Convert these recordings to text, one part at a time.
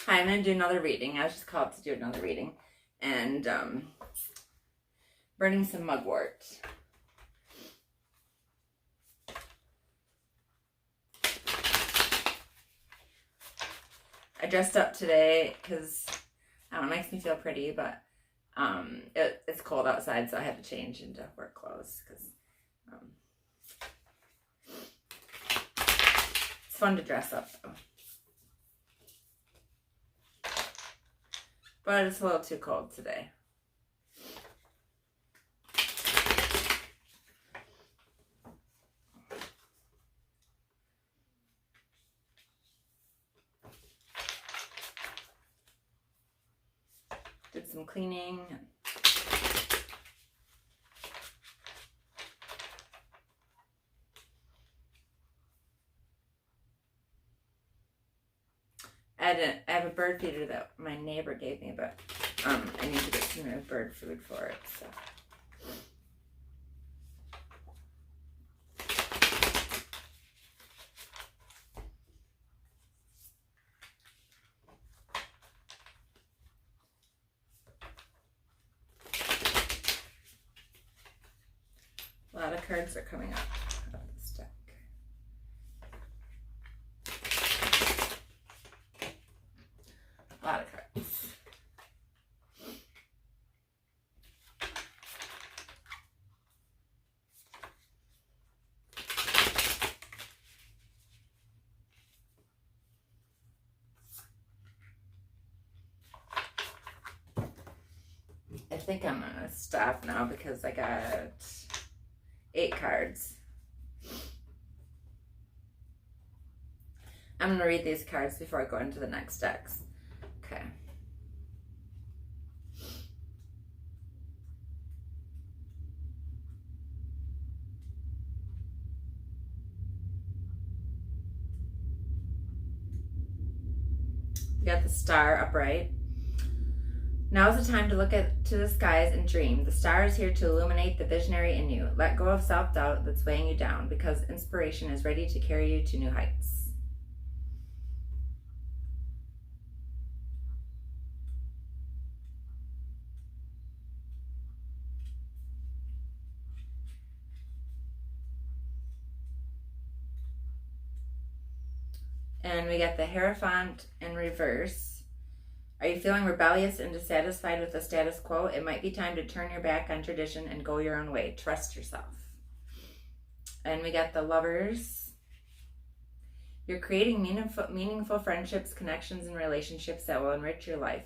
Hi, I'm going to do another reading. I was just called to do another reading. And burning some mugwort. I dressed up today because it makes me feel pretty, but it's cold outside, so I had to change into work clothes because it's fun to dress up though. But it's a little too cold today. Did some cleaning. I have a bird feeder that my neighbor gave me, but I need to get some new bird food for it. So. A lot of cards are coming up out of this deck. A lot of cards. I think I'm gonna stop now because I got 8 cards. I'm going to read these cards before I go into the next decks. Okay. We got the Star upright. Now is the time to look to the skies and dream. The star is here to illuminate the visionary in you. Let go of self-doubt that's weighing you down because inspiration is ready to carry you to new heights. And we got the Hierophant in reverse. Are you feeling rebellious and dissatisfied with the status quo? It might be time to turn your back on tradition and go your own way. Trust yourself. And we got the Lovers. You're creating meaningful friendships, connections, and relationships that will enrich your life.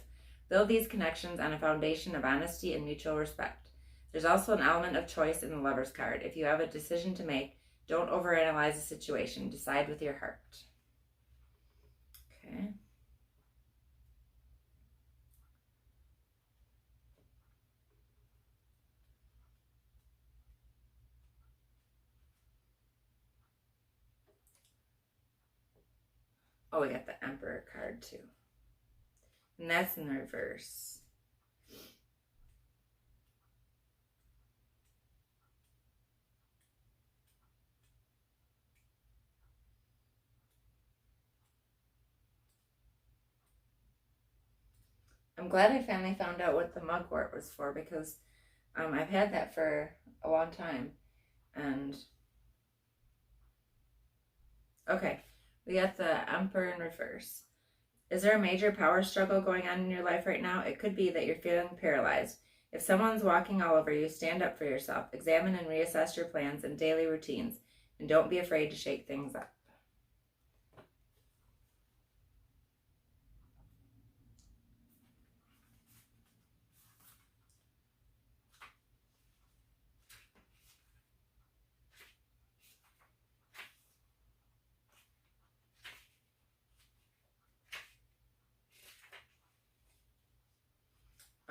Build these connections on a foundation of honesty and mutual respect. There's also an element of choice in the Lovers card. If you have a decision to make, don't overanalyze the situation. Decide with your heart. Okay. Oh, we got the Emperor card too. And that's in reverse. I'm glad I finally found out what the mugwort was for because I've had that for a long time. And okay, we got the Emperor in reverse. Is there a major power struggle going on in your life right now? It could be that you're feeling paralyzed. If someone's walking all over you, stand up for yourself. Examine and reassess your plans and daily routines. And don't be afraid to shake things up.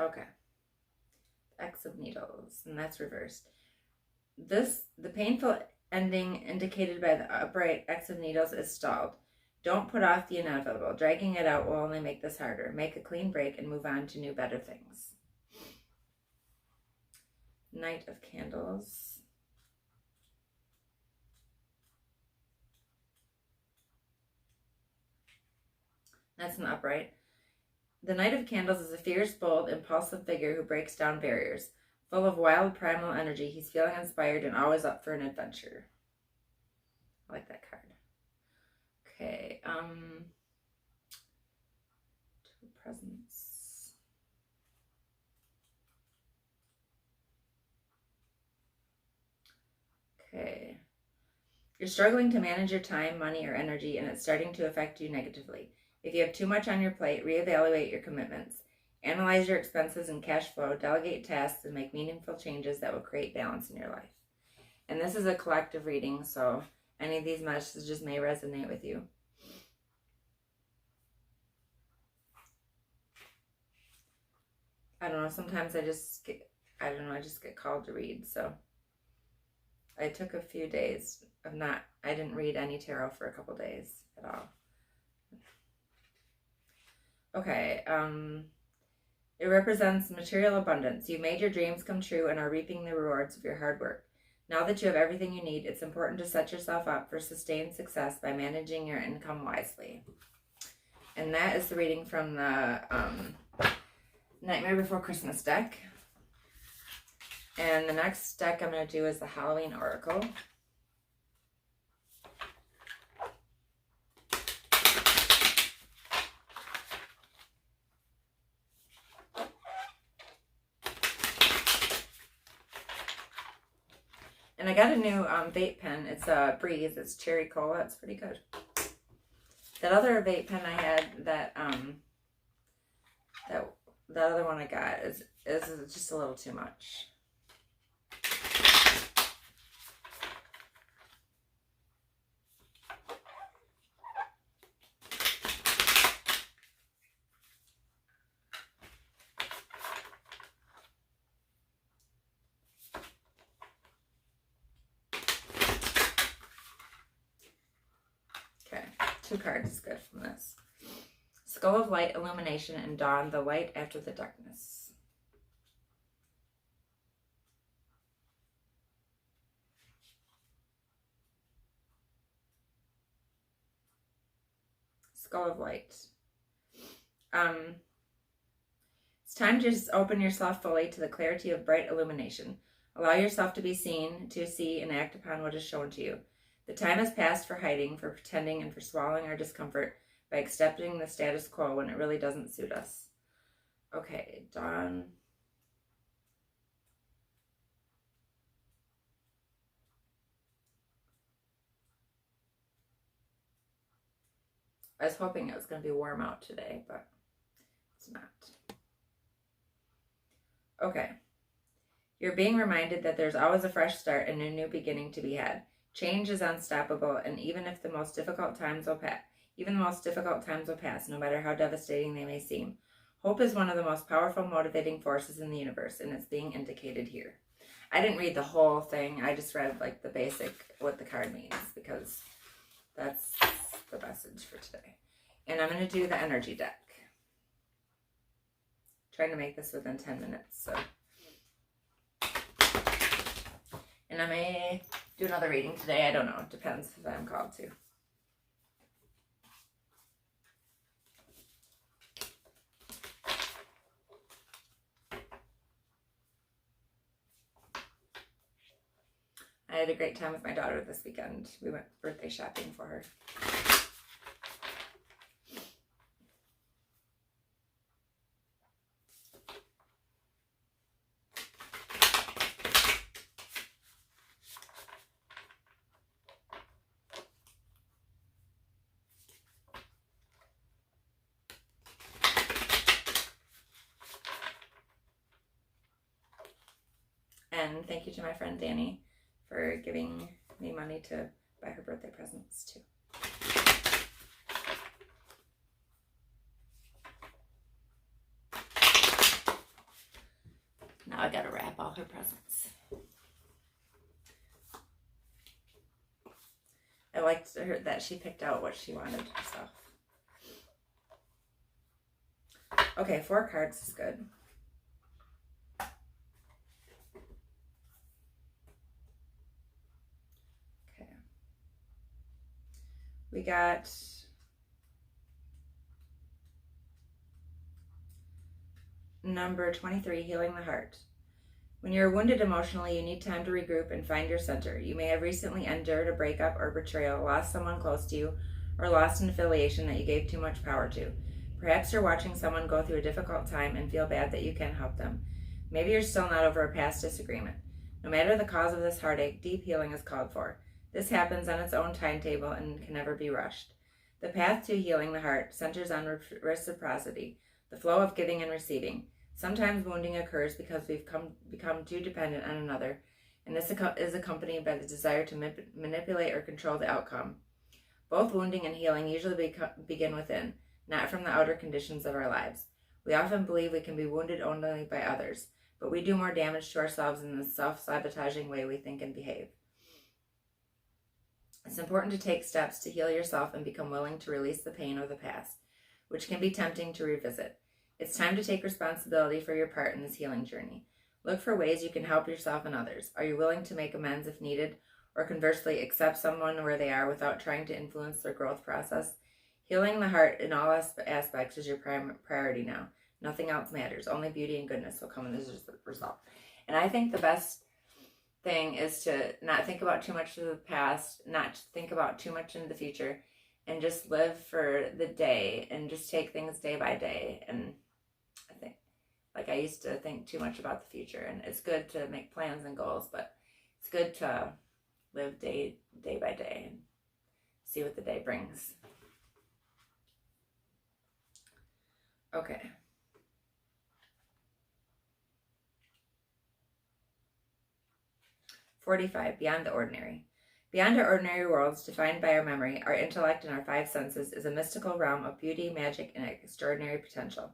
Okay. X of Needles, and that's reversed. The painful ending indicated by the upright X of Needles is stalled. Don't put off the inevitable. Dragging it out will only make this harder. Make a clean break and move on to new, better things. Knight of Candles. That's an upright. The Knight of Candles is a fierce, bold, impulsive figure who breaks down barriers. Full of wild, primal energy, he's feeling inspired and always up for an adventure. I like that card. Okay, two presents. Okay. You're struggling to manage your time, money, or energy, and it's starting to affect you negatively. If you have too much on your plate, reevaluate your commitments. Analyze your expenses and cash flow, delegate tasks, and make meaningful changes that will create balance in your life. And this is a collective reading, so any of these messages may resonate with you. I don't know, sometimes I just get called to read, so I took a few days of I didn't read any tarot for a couple days at all. Okay, it represents material abundance. You made your dreams come true and are reaping the rewards of your hard work. Now that you have everything you need, it's important to set yourself up for sustained success by managing your income wisely. And that is the reading from the Nightmare Before Christmas deck. And the next deck I'm going to do is the Halloween Oracle. And I got a new vape pen. It's a Breeze. It's cherry cola. It's pretty good. That other vape pen I had, that other one I got is just a little too much. Okay, 2 cards is good from this. Skull of Light, Illumination, and Dawn, the light after the darkness. Skull of Light. It's time to just open yourself fully to the clarity of bright illumination. Allow yourself to be seen, to see, and act upon what is shown to you. The time has passed for hiding, for pretending, and for swallowing our discomfort by accepting the status quo when it really doesn't suit us. Okay, Dawn. I was hoping it was going to be warm out today, but it's not. Okay. You're being reminded that there's always a fresh start and a new beginning to be had. Change is unstoppable, and even the most difficult times will pass, no matter how devastating they may seem. Hope is one of the most powerful motivating forces in the universe, and it's being indicated here. I didn't read the whole thing. I just read like the basic, what the card means, because that's the message for today. And I'm going to do the energy deck. Trying to make this within 10 minutes, so. And I may do another reading today. I don't know. It depends if I'm called to. I had a great time with my daughter this weekend. We went birthday shopping for her. And thank you to my friend Danny for giving me money to buy her birthday presents too. Now I gotta wrap all her presents. I liked her that she picked out what she wanted herself. Okay, 4 cards is good. Okay. We got Number 23, healing the heart. When you're wounded emotionally, you need time to regroup and find your center. You may have recently endured a breakup or betrayal, lost someone close to you, or lost an affiliation that you gave too much power to. Perhaps you're watching someone go through a difficult time and feel bad that you can't help them. Maybe you're still not over a past disagreement. No matter the cause of this heartache, deep healing is called for. This happens on its own timetable and can never be rushed. The path to healing the heart centers on reciprocity, the flow of giving and receiving. Sometimes wounding occurs because we've become too dependent on another, and this is accompanied by the desire to manipulate or control the outcome. Both wounding and healing usually begin within, not from the outer conditions of our lives. We often believe we can be wounded only by others, but we do more damage to ourselves in the self-sabotaging way we think and behave. It's important to take steps to heal yourself and become willing to release the pain of the past, which can be tempting to revisit. It's time to take responsibility for your part in this healing journey. Look for ways you can help yourself and others. Are you willing to make amends if needed, or conversely, accept someone where they are without trying to influence their growth process? Healing the heart in all aspects is your priority now. Nothing else matters. Only beauty and goodness will come in as a result. And I think the best thing is to not think about too much of the past, not think about too much into the future, and just live for the day and just take things day by day. And I think, I used to think too much about the future, and it's good to make plans and goals, but it's good to live day by day and see what the day brings. Okay. $45, beyond the ordinary. Beyond our ordinary worlds, defined by our memory, our intellect, and our five senses, is a mystical realm of beauty, magic, and extraordinary potential.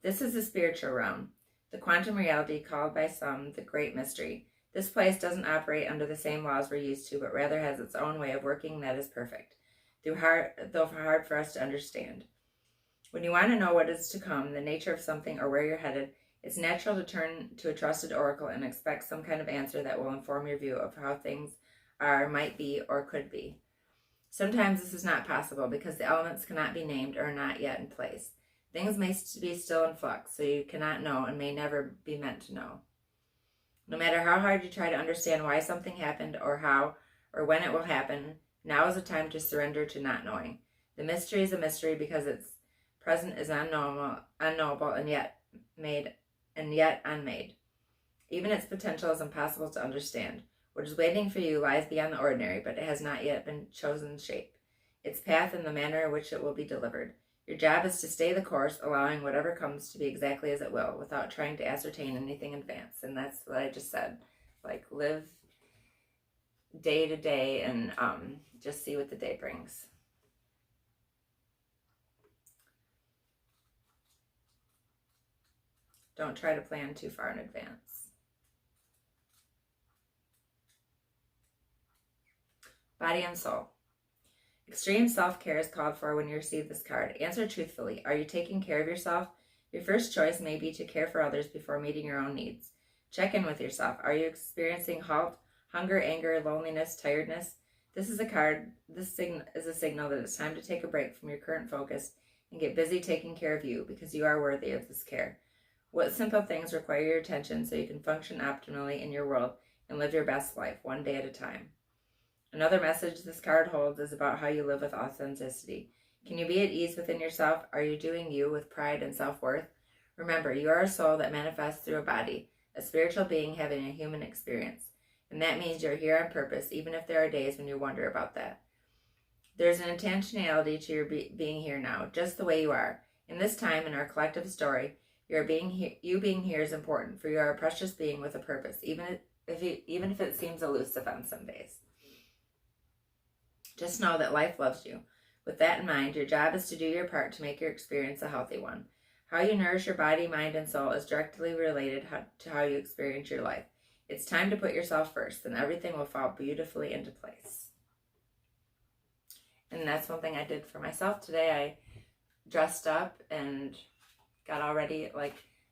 This is the spiritual realm, the quantum reality called by some the great mystery. This place doesn't operate under the same laws we're used to, but rather has its own way of working that is perfect, though hard for us to understand. When you want to know what is to come, the nature of something, or where you're headed, it's natural to turn to a trusted oracle and expect some kind of answer that will inform your view of how things are, might be, or could be. Sometimes this is not possible because the elements cannot be named or are not yet in place. Things may be still in flux, so you cannot know and may never be meant to know. No matter how hard you try to understand why something happened or how or when it will happen, now is the time to surrender to not knowing. The mystery is a mystery because its present is unknowable and yet unmade. Even its potential is impossible to understand. What is waiting for you lies beyond the ordinary, but it has not yet been chosen shape, its path, and the manner in which it will be delivered. Your job is to stay the course, allowing whatever comes to be exactly as it will, without trying to ascertain anything in advance. And that's what I just said. Live day to day and just see what the day brings. Don't try to plan too far in advance. Body and soul. Extreme self-care is called for when you receive this card. Answer truthfully. Are you taking care of yourself? Your first choice may be to care for others before meeting your own needs. Check in with yourself. Are you experiencing hunger, anger, loneliness, tiredness? This is a signal that it's time to take a break from your current focus and get busy taking care of you, because you are worthy of this care. What simple things require your attention so you can function optimally in your world and live your best life, one day at a time? Another message this card holds is about how you live with authenticity. Can you be at ease within yourself? Are you doing you with pride and self-worth? Remember, you are a soul that manifests through a body, a spiritual being having a human experience. And that means you're here on purpose, even if there are days when you wonder about that. There's an intentionality to your being here now, just the way you are. In this time, in our collective story, you being here is important, for you are a precious being with a purpose, even if it seems elusive on some days. Just know that life loves you. With that in mind, your job is to do your part to make your experience a healthy one. How you nourish your body, mind, and soul is directly related to how you experience your life. It's time to put yourself first, and everything will fall beautifully into place. And that's one thing I did for myself today. I dressed up and got all ready.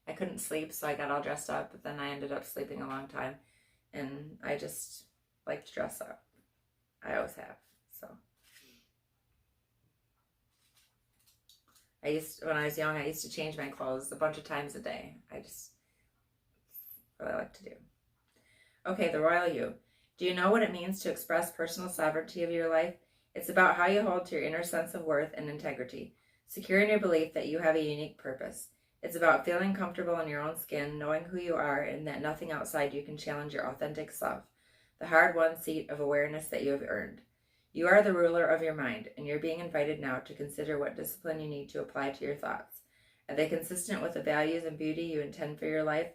I couldn't sleep, so I got all dressed up, but then I ended up sleeping a long time. And I just like to dress up. I always have. So When I was young, I used to change my clothes a bunch of times a day. I just really like to do. Okay, the royal you. Do you know what it means to express personal sovereignty of your life? It's about how you hold to your inner sense of worth and integrity, secure in your belief that you have a unique purpose. It's about feeling comfortable in your own skin, knowing who you are, and that nothing outside you can challenge your authentic self, the hard-won seat of awareness that you have earned. You are the ruler of your mind, and you're being invited now to consider what discipline you need to apply to your thoughts. Are they consistent with the values and beauty you intend for your life?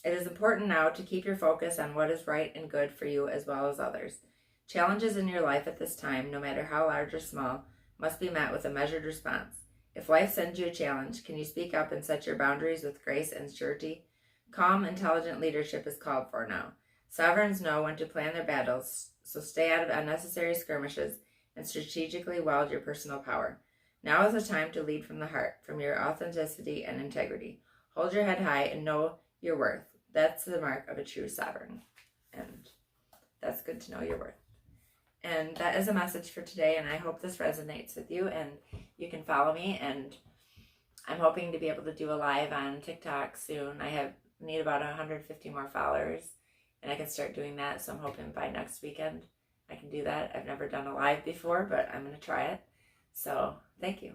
It is important now to keep your focus on what is right and good for you as well as others. Challenges in your life at this time, no matter how large or small, must be met with a measured response. If life sends you a challenge, can you speak up and set your boundaries with grace and surety? Calm, intelligent leadership is called for now. Sovereigns know when to plan their battles, so stay out of unnecessary skirmishes and strategically wield your personal power. Now is the time to lead from the heart, from your authenticity and integrity. Hold your head high and know your worth. That's the mark of a true sovereign. And that's good to know your worth. And that is a message for today, and I hope this resonates with you, and you can follow me, and I'm hoping to be able to do a live on TikTok soon. I need about 150 more followers, and I can start doing that, so I'm hoping by next weekend I can do that. I've never done a live before, but I'm going to try it. So thank you.